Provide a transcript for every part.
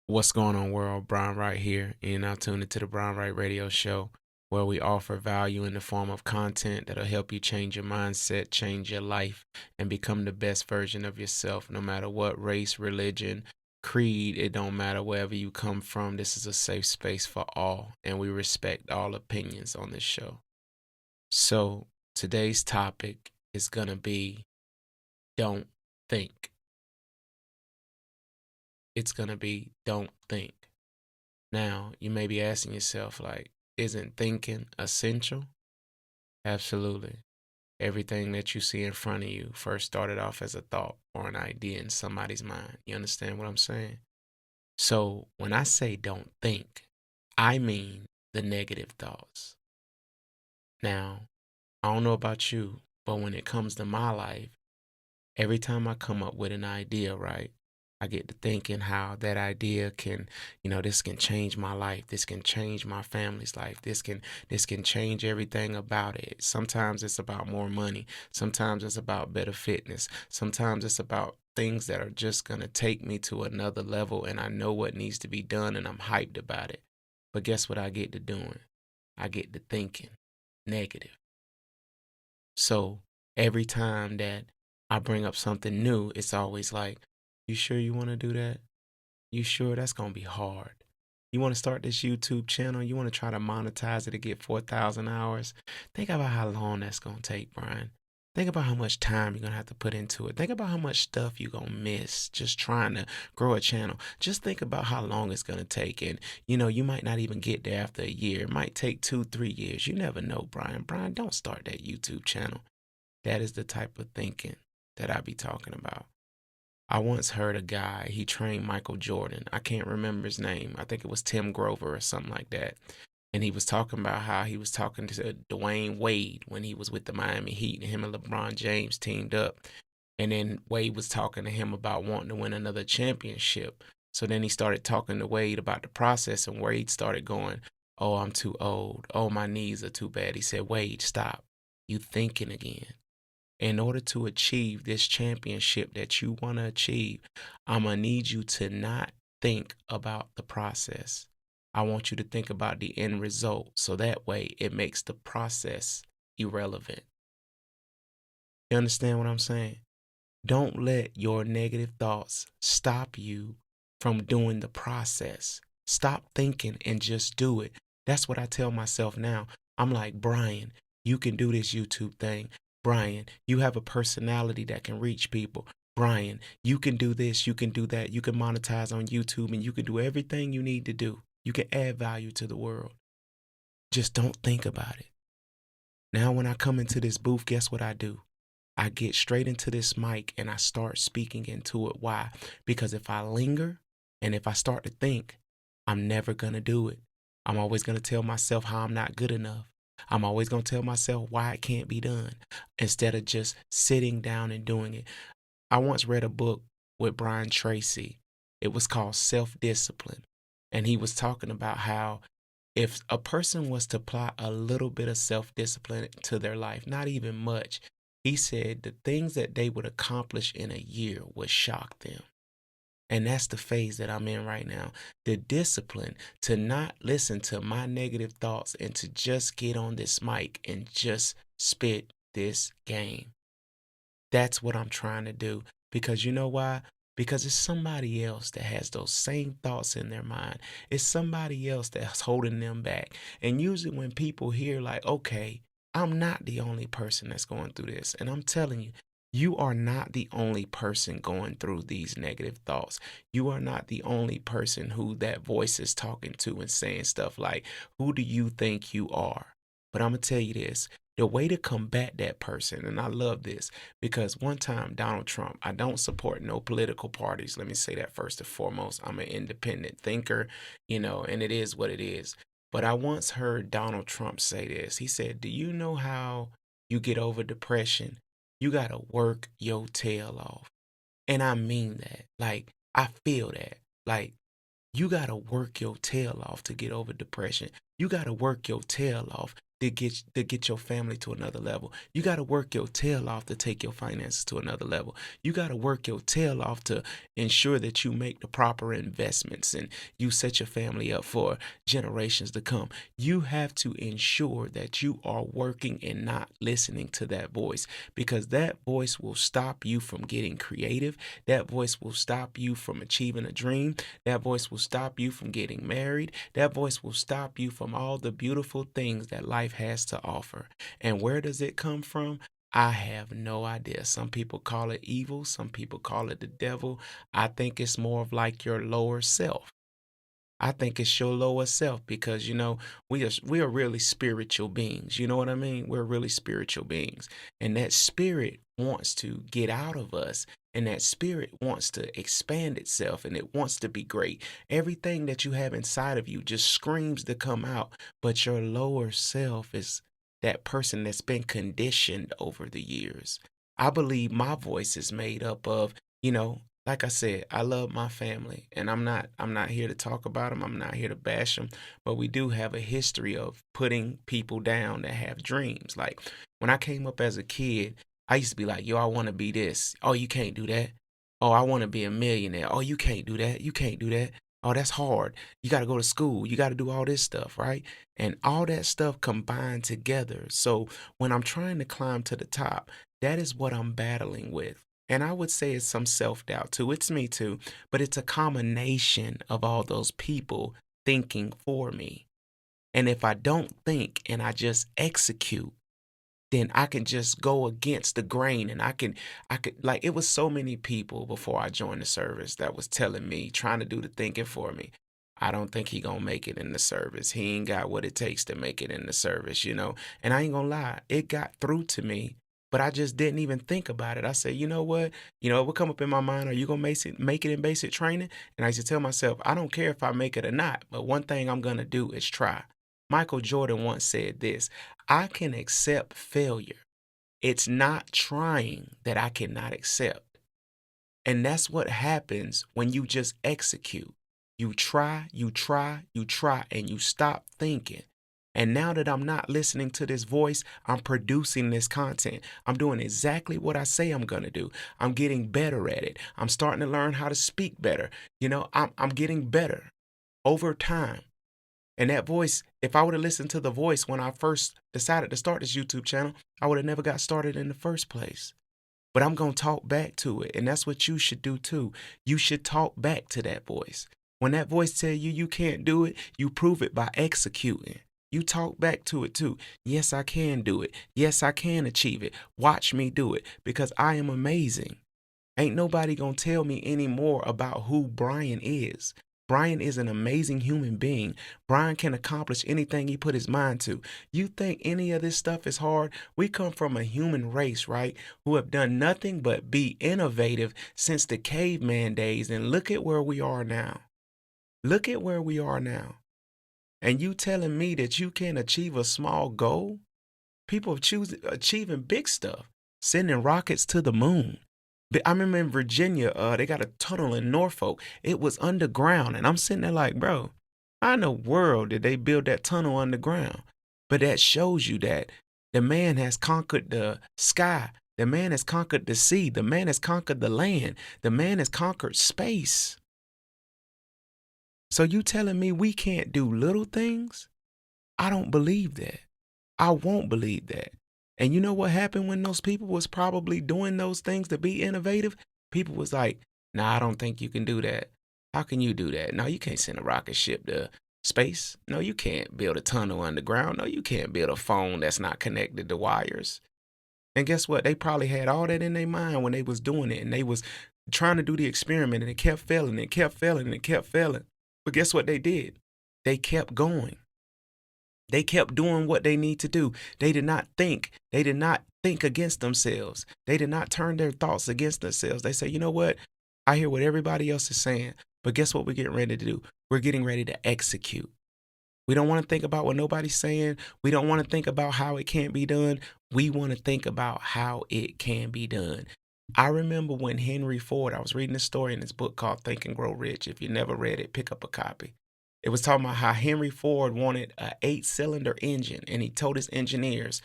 What's going on, world? Brian Wright here, and you're now tuned into the Brian Wright Radio Show, where we offer value in the form of content that'll help you change your mindset, change your life, and become the best version of yourself, no matter what race, religion, creed. It don't matter wherever you come from. This is a safe space for all, and we respect all opinions on this show. So today's topic is gonna be don't think. It's gonna be don't think. Now, you may be asking yourself, like, isn't thinking essential? Absolutely. Everything that you see in front of you first started off as a thought or an idea in somebody's mind. You understand what I'm saying? So, when I say don't think, I mean the negative thoughts. Now, I don't know about you, but when it comes to my life, every time I come up with an idea, right, I get to thinking how that idea can, this can change my life. This can change my family's life. This can change everything about it. Sometimes it's about more money. Sometimes it's about better fitness. Sometimes it's about things that are just going to take me to another level, and I know what needs to be done and I'm hyped about it. But guess what I get to doing? I get to thinking negative. So every time that I bring up something new, it's always like, you sure you want to do that? You sure that's going to be hard? You want to start this YouTube channel? You want to try to monetize it to get 4,000 hours? Think about how long that's going to take, Brian. Think about how much time you're going to have to put into it. Think about how much stuff you're going to miss just trying to grow a channel. Just think about how long it's going to take. And, you might not even get there after a year. It might take 2, 3 years. You never know, Brian. Brian, don't start that YouTube channel. That is the type of thinking that I be talking about. I once heard a guy, he trained Michael Jordan. I can't remember his name. I think it was Tim Grover or something like that. And he was talking about how he was talking to Dwayne Wade when he was with the Miami Heat, and him and LeBron James teamed up. And then Wade was talking to him about wanting to win another championship. So then he started talking to Wade about the process, and Wade started going, "Oh, I'm too old. Oh, my knees are too bad." He said, "Wade, stop. You thinking again. In order to achieve this championship that you want to achieve, I'm going to need you to not think about the process. I want you to think about the end result. So that way it makes the process irrelevant." You understand what I'm saying? Don't let your negative thoughts stop you from doing the process. Stop thinking and just do it. That's what I tell myself now. I'm like, Brian, you can do this YouTube thing. Brian, you have a personality that can reach people. Brian, you can do this, you can do that. You can monetize on YouTube and you can do everything you need to do. You can add value to the world. Just don't think about it. Now, when I come into this booth, guess what I do? I get straight into this mic and I start speaking into it. Why? Because if I linger and if I start to think, I'm never going to do it. I'm always going to tell myself how I'm not good enough. I'm always going to tell myself why it can't be done instead of just sitting down and doing it. I once read a book with Brian Tracy. It was called Self Discipline. And he was talking about how if a person was to apply a little bit of self discipline to their life, not even much, he said the things that they would accomplish in a year would shock them. And that's the phase that I'm in right now. The discipline to not listen to my negative thoughts and to just get on this mic and just spit this game. That's what I'm trying to do. Because you know why? Because it's somebody else that has those same thoughts in their mind. It's somebody else that's holding them back. And usually when people hear like, okay, I'm not the only person that's going through this. And I'm telling you, you are not the only person going through these negative thoughts. You are not the only person who that voice is talking to and saying stuff like, who do you think you are? But I'm going to tell you this, the way to combat that person, and I love this, because one time Donald Trump, I don't support no political parties. Let me say that first and foremost. I'm an independent thinker, and it is what it is. But I once heard Donald Trump say this. He said, "Do you know how you get over depression? You got to work your tail off." And I mean that. Like, I feel that. Like, you got to work your tail off to get over depression. You got to work your tail off to get your family to another level. You got to work your tail off to take your finances to another level. You got to work your tail off to ensure that you make the proper investments and you set your family up for generations to come. You have to ensure that you are working and not listening to that voice, because that voice will stop you from getting creative. That voice will stop you from achieving a dream. That voice will stop you from getting married. That voice will stop you from all the beautiful things that life has to offer. And where does it come from? I have no idea. Some people call it evil. Some people call it the devil. I think it's more of like your lower self. I think it's your lower self, because we are really spiritual beings. You know what I mean? We're really spiritual beings. And that spirit wants to get out of us. And that spirit wants to expand itself, and it wants to be great. Everything that you have inside of you just screams to come out. But your lower self is that person that's been conditioned over the years. I believe my voice is made up of, like I said, I love my family, and I'm not here to talk about them. I'm not here to bash them, but we do have a history of putting people down that have dreams. Like when I came up as a kid, I used to be like, "Yo, I want to be this." "Oh, you can't do that." "Oh, I want to be a millionaire." "Oh, you can't do that. You can't do that." "Oh, that's hard. You got to go to school. You got to do all this stuff, right?" And all that stuff combined together. So when I'm trying to climb to the top, that is what I'm battling with. And I would say it's some self doubt too. It's me too, but it's a combination of all those people thinking for me. And if I don't think and I just execute, then I can just go against the grain, and I could like, it was so many people before I joined the service that was telling me, trying to do the thinking for me. I don't think he gonna make it in the service. He ain't got what it takes to make it in the service. And I ain't gonna lie, it got through to me, but I just didn't even think about it. I said, you know what? It would come up in my mind, are you gonna make it in basic training? And I used to tell myself, I don't care if I make it or not, but one thing I'm gonna do is try. Michael Jordan once said this: I can accept failure. It's not trying that I cannot accept. And that's what happens when you just execute. You try, you try, you try, and you stop thinking. And now that I'm not listening to this voice, I'm producing this content. I'm doing exactly what I say I'm going to do. I'm getting better at it. I'm starting to learn how to speak better. I'm getting better over time. And that voice, if I would have listened to the voice when I first decided to start this YouTube channel, I would have never got started in the first place. But I'm going to talk back to it. And that's what you should do too. You should talk back to that voice. When that voice tell you you can't do it, you prove it by executing. You talk back to it too. Yes, I can do it. Yes, I can achieve it. Watch me do it, because I am amazing. Ain't nobody gonna tell me any more about who Brian is. Brian is an amazing human being. Brian can accomplish anything he put his mind to. You think any of this stuff is hard? We come from a human race, right? Who have done nothing but be innovative since the caveman days. And look at where we are now. Look at where we are now. And you telling me that you can achieve a small goal? People are achieving big stuff, sending rockets to the moon. But I remember in Virginia, they got a tunnel in Norfolk. It was underground, and I'm sitting there like, bro, how in the world did they build that tunnel underground? But that shows you that the man has conquered the sky. The man has conquered the sea. The man has conquered the land. The man has conquered space. So you telling me we can't do little things? I don't believe that. I won't believe that. And you know what happened when those people was probably doing those things to be innovative? People was like, nah, I don't think you can do that. How can you do that? No, you can't send a rocket ship to space. No, you can't build a tunnel underground. No, you can't build a phone that's not connected to wires. And guess what? They probably had all that in their mind when they was doing it, and they was trying to do the experiment, and it kept failing, and it kept failing, and it kept failing. But guess what they did? They kept going. They kept doing what they need to do. They did not think. They did not think against themselves. They did not turn their thoughts against themselves. They say, you know what? I hear what everybody else is saying, but guess what we're getting ready to do? We're getting ready to execute. We don't want to think about what nobody's saying. We don't want to think about how it can't be done. We want to think about how it can be done. I remember when Henry Ford, I was reading a story in this book called Think and Grow Rich. If you never read it, pick up a copy. It was talking about how Henry Ford wanted a 8-cylinder engine, and he told his engineers,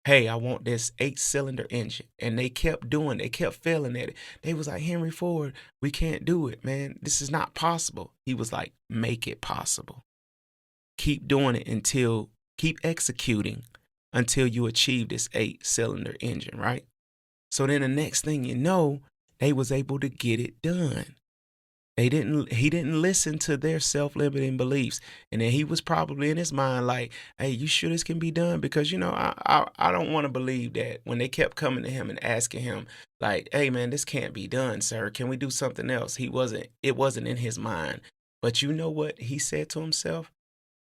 hey, I want this 8-cylinder engine. And they kept they kept failing at it. They was like, Henry Ford, we can't do it, man. This is not possible. He was like, make it possible. Keep doing it keep executing until you achieve this 8-cylinder engine, right? So then the next thing you know, they was able to get it done. He didn't listen to their self-limiting beliefs. And then he was probably in his mind like, hey, you sure this can be done? Because, I don't want to believe that when they kept coming to him and asking him like, hey, man, this can't be done, sir. Can we do something else? It wasn't in his mind. But you know what he said to himself?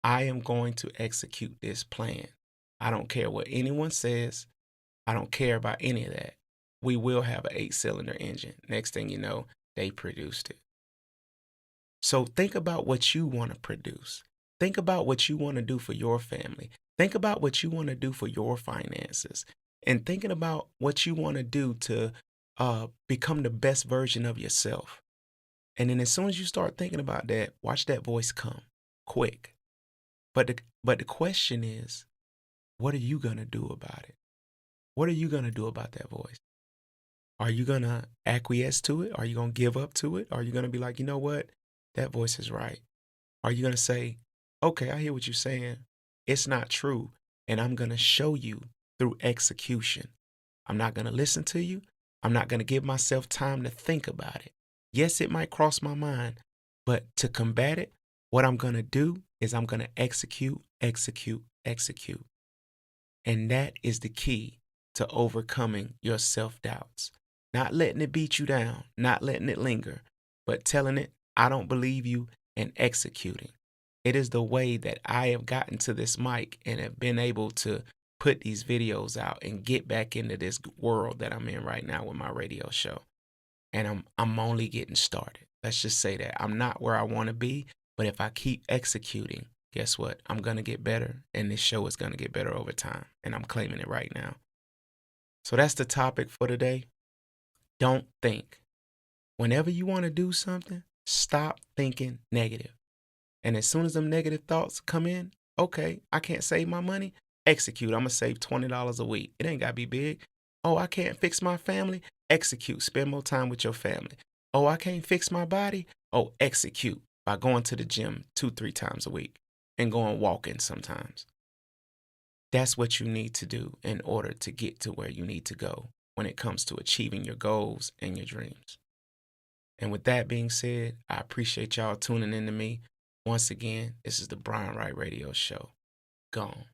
I am going to execute this plan. I don't care what anyone says. I don't care about any of that. We will have an 8-cylinder engine. Next thing you know, they produced it. So think about what you want to produce. Think about what you want to do for your family. Think about what you want to do for your finances. And thinking about what you want to do to become the best version of yourself. And then as soon as you start thinking about that, watch that voice come quick. But the question is, what are you going to do about it? What are you going to do about that voice? Are you going to acquiesce to it? Are you going to give up to it? Are you going to be like, you know what? That voice is right. Are you going to say, okay, I hear what you're saying. It's not true. And I'm going to show you through execution. I'm not going to listen to you. I'm not going to give myself time to think about it. Yes, it might cross my mind, but to combat it, what I'm going to do is I'm going to execute, execute, execute. And that is the key to overcoming your self-doubts. Not letting it beat you down, not letting it linger, but telling it, I don't believe you, and executing. It is the way that I have gotten to this mic and have been able to put these videos out and get back into this world that I'm in right now with my radio show. And I'm only getting started. Let's just say that. I'm not where I want to be, but if I keep executing, guess what? I'm going to get better, and this show is going to get better over time, and I'm claiming it right now. So that's the topic for today. Don't think. Whenever you want to do something, stop thinking negative. And as soon as them negative thoughts come in, okay, I can't save my money. Execute. I'm going to save $20 a week. It ain't got to be big. Oh, I can't fix my family. Execute. Spend more time with your family. Oh, I can't fix my body. Oh, execute by going to the gym 2-3 times a week and going walking sometimes. That's what you need to do in order to get to where you need to go when it comes to achieving your goals and your dreams. And with that being said, I appreciate y'all tuning in to me. Once again, this is the Brian Wright Radio Show. Gone.